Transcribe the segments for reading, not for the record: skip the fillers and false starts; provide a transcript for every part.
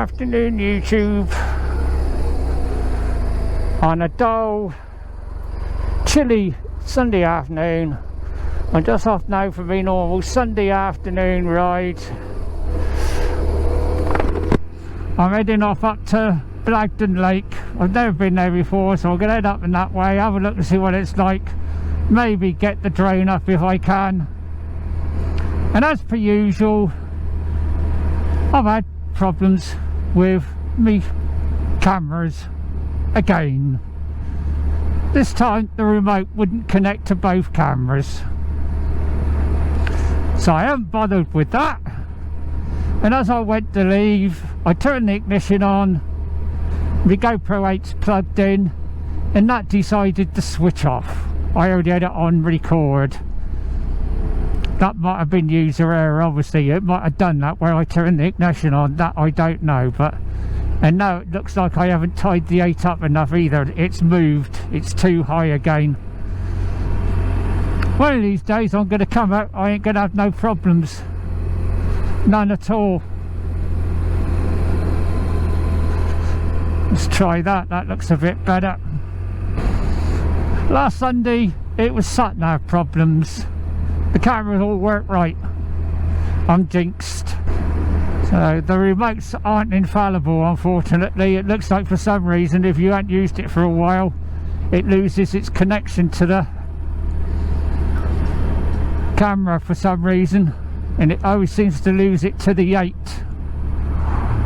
Afternoon YouTube on a dull, chilly Sunday afternoon. I'm just off now for my normal Sunday afternoon ride. I'm heading off up to Blagdon Lake. I've never been there before, so I'm going to head up in that way, have a look to see what it's like, maybe get the drone up if I can. And as per usual, I've had problems with me cameras again. This time the remote wouldn't connect to both cameras, so I haven't bothered with that. And as I went to leave, I turned the ignition on, my GoPro 8's plugged in, and that decided to switch off. I already had it on record. That might have been user error, obviously. It might have done that where I turned the ignition on. That I don't know. But and now it looks like I haven't tied the 8 up enough either. It's moved. It's too high again. One of these days I'm going to come out. I ain't going to have no problems. None at all. Let's try that. That looks a bit better. Last Sunday it was sat-nav problems. The cameras all work right. I'm jinxed. So the remotes aren't infallible, unfortunately. It looks like for some reason, if you haven't used it for a while, it loses its connection to the camera for some reason, and it always seems to lose it to the 8.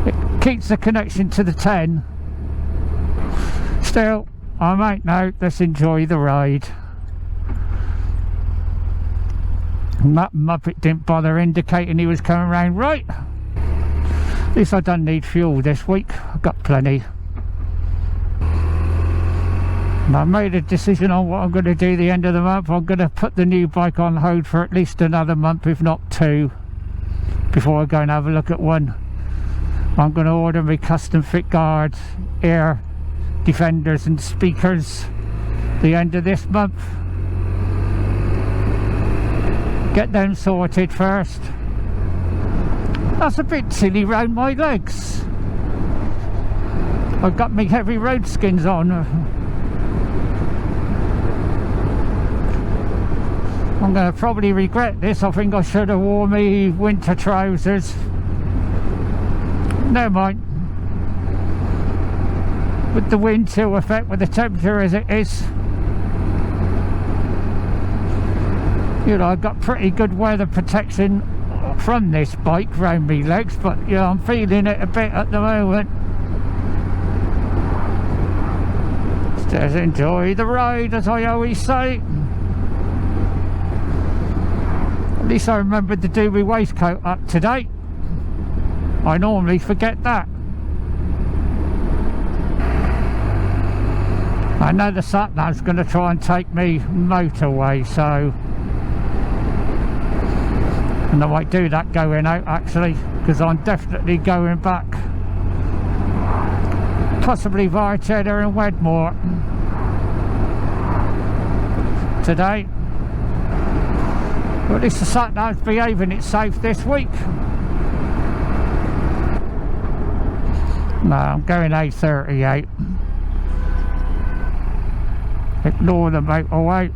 It keeps the connection to the 10. Still, I'm out now. Let's enjoy the ride. And that muppet didn't bother indicating he was coming round right. At least I don't need fuel this week. I've got plenty. And I made a decision on what I'm going to do the end of the month. I'm going to put the new bike on hold for at least another month, if not 2, before I go and have a look at one. I'm going to order my custom fit guard, air defenders and speakers the end of this month. Get them sorted first. That's a bit chilly round my legs. I've got my heavy road skins on. I'm going to probably regret this. I think I should have worn my winter trousers. Never mind. With the wind chill effect, with the temperature as it is, you know, I've got pretty good weather protection from this bike round my legs, but you know, I'm feeling it a bit at the moment. Just enjoy the ride, as I always say. At least I remembered to do my waistcoat up today. I normally forget that. I know the sat-nav's going to try and take me motorway, so... and I might do that going out actually, because I'm definitely going back, possibly via Cheddar and Wedmore today. Well, at least the sat-nav's behaving itself this week. No, I'm going A38. Ignore the motorway.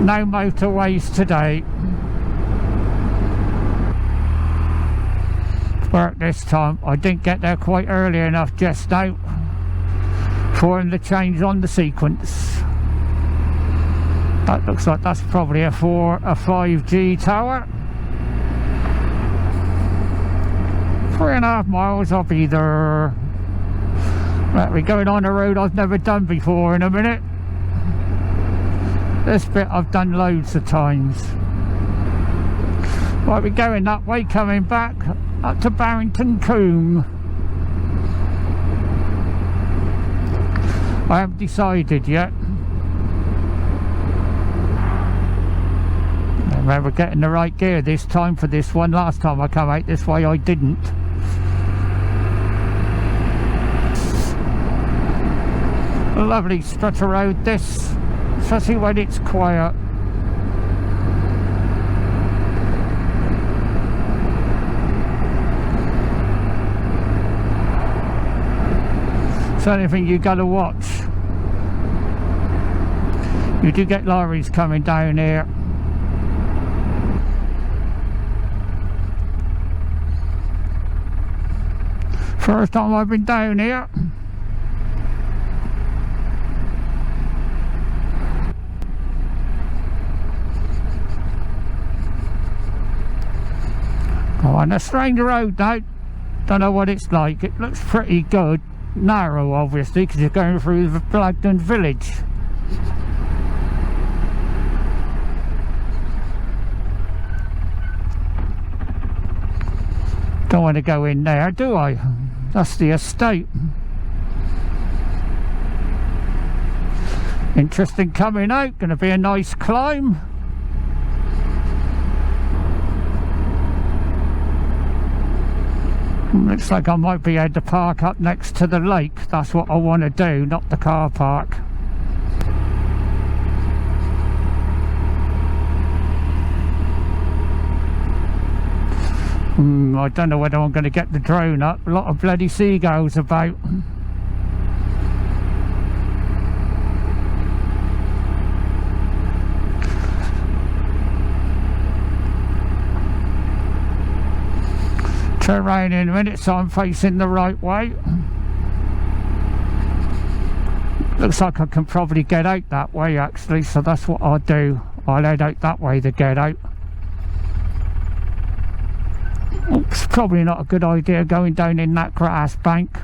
No motorways today. Work this time. I didn't get there quite early enough just now for him to change on the sequence. That looks like that's probably a 5G tower. 3.5 miles, I'll be there. Right, we're going on a road I've never done before in a minute. This bit I've done loads of times. Right, we're going that way, coming back up to Barrington Combe. I haven't decided yet. I remember getting the right gear this time for this one. Last time I come out this way I didn't. A lovely stretch of road this, especially when it's quiet. It's the only thing you got to watch. You do get lorries coming down here. First time I've been down here. Oh, on a strange road now. Don't know what it's like. It looks pretty good. Narrow, obviously, because you're going through the Blagdon village. Don't want to go in there, do I? That's the estate. Interesting coming out. Going to be a nice climb. Looks like I might be able to park up next to the lake. That's what I want to do, not the car park. I don't know whether I'm going to get the drone up. A lot of bloody seagulls about. Turn around in a minute so I'm facing the right way. Looks like I can probably get out that way actually, so that's what I'll do. I'll head out that way to get out. It's probably not a good idea going down in that grass bank.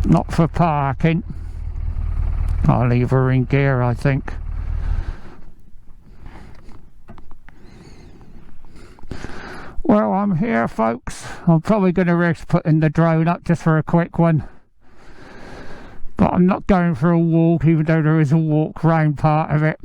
Not for parking. I'll leave her in gear, I think. Well, I'm here, folks. I'm probably going to risk putting the drone up just for a quick one. But I'm not going for a walk, even though there is a walk round part of it.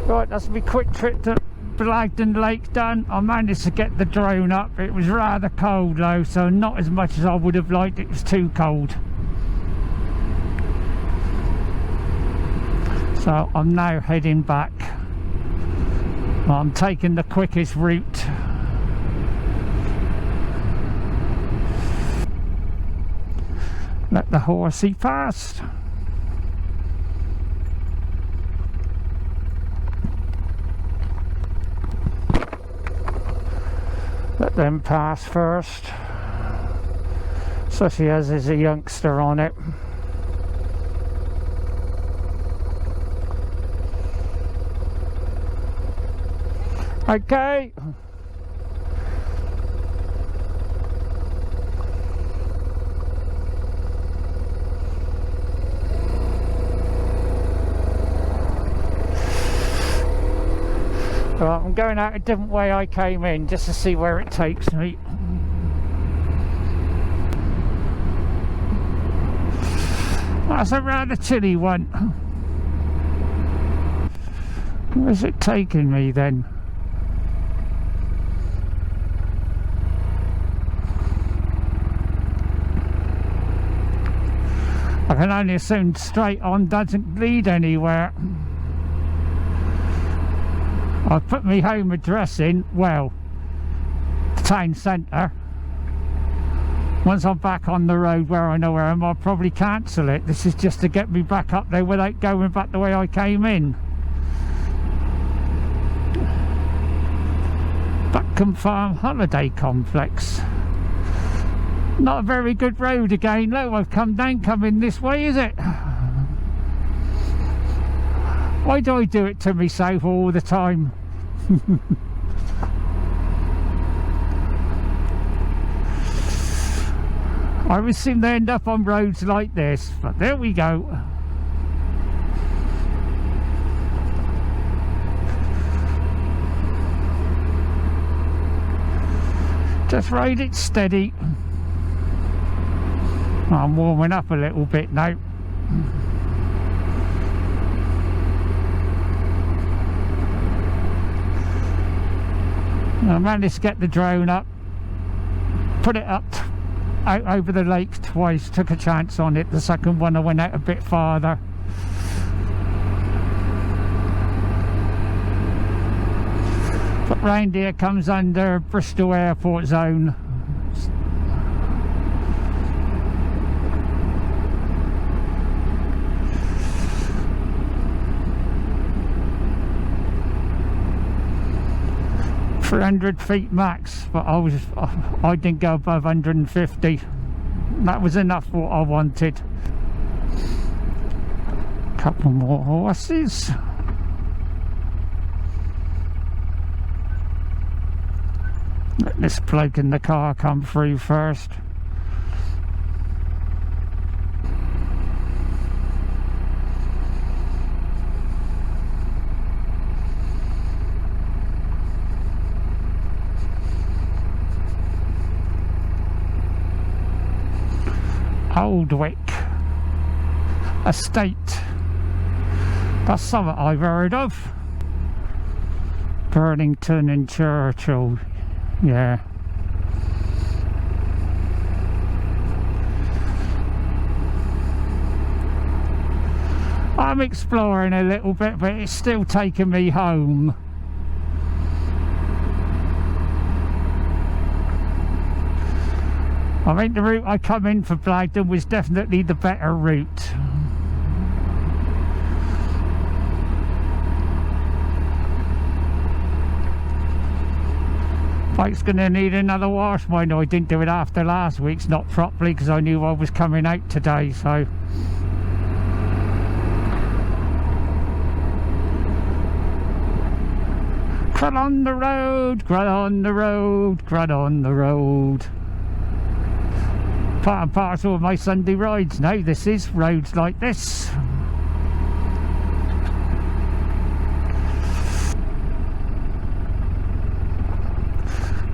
Right, that's my quick trip to Blagdon Lake done. I managed to get the drone up. It was rather cold though, so not as much as I would have liked. It was too cold. So I'm now heading back. I'm taking the quickest route. Let the horsey pass. let them pass first, especially as there's a youngster on it. Okay. Well, I'm going out a different way I came in just to see where it takes me. That's a rather chilly one. Where's it taking me then? I can only assume straight on doesn't lead anywhere. I've put my home address in, well, the town centre. Once I'm back on the road where I know where I am, I'll probably cancel it. This is just to get me back up there without going back the way I came in. Blagdon Farm Holiday Complex. Not a very good road again. Look, I've come down coming this way, is it? Why do I do it to myself all the time? I always seem to end up on roads like this, but there we go. Just ride it steady. I'm warming up a little bit now. I managed to get the drone up, put it up out over the lake twice, took a chance on it. The second one I went out a bit farther. But round here comes under Bristol Airport Zone. .300 feet max, but I didn't go above 150. That was enough for what I wanted. Couple more horses. Let this bloke in the car come through first. Oldwick Estate. That's something I've heard of. Burlington and Churchill. Yeah. I'm exploring a little bit, but it's still taking me home. I think the route I come in for Blagdon was definitely the better route. Bike's going to need another wash. I know I didn't do it after last week's, not properly, because I knew I was coming out today, so... Crud on the road, crud on the road, crud on the road. Part and parcel of my Sunday rides now, this is roads like this.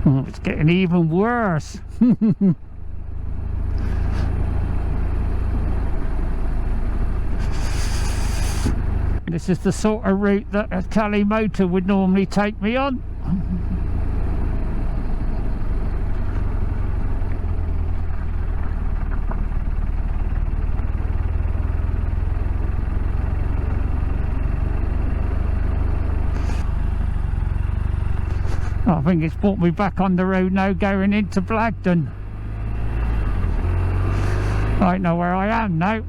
Oh, it's getting even worse. This is the sort of route that a Cali motor would normally take me on. I think it's brought me back on the road now going into Blagdon. I know where I am now.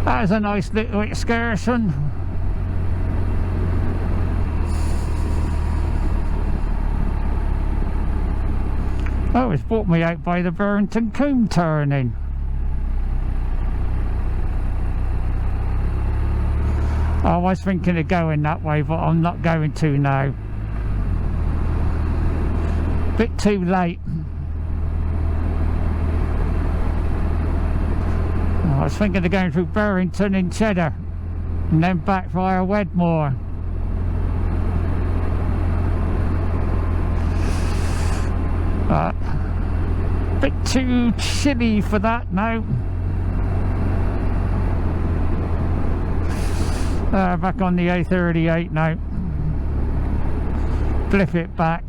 That was a nice little excursion. Oh, it's brought me out by the Burrington Combe turning. I was thinking of going that way, but I'm not going to now. Bit too late. I was thinking of going through Burrington and Cheddar and then back via Wedmore. Bit too chilly for that now. Back on the A38 now. Flip it back.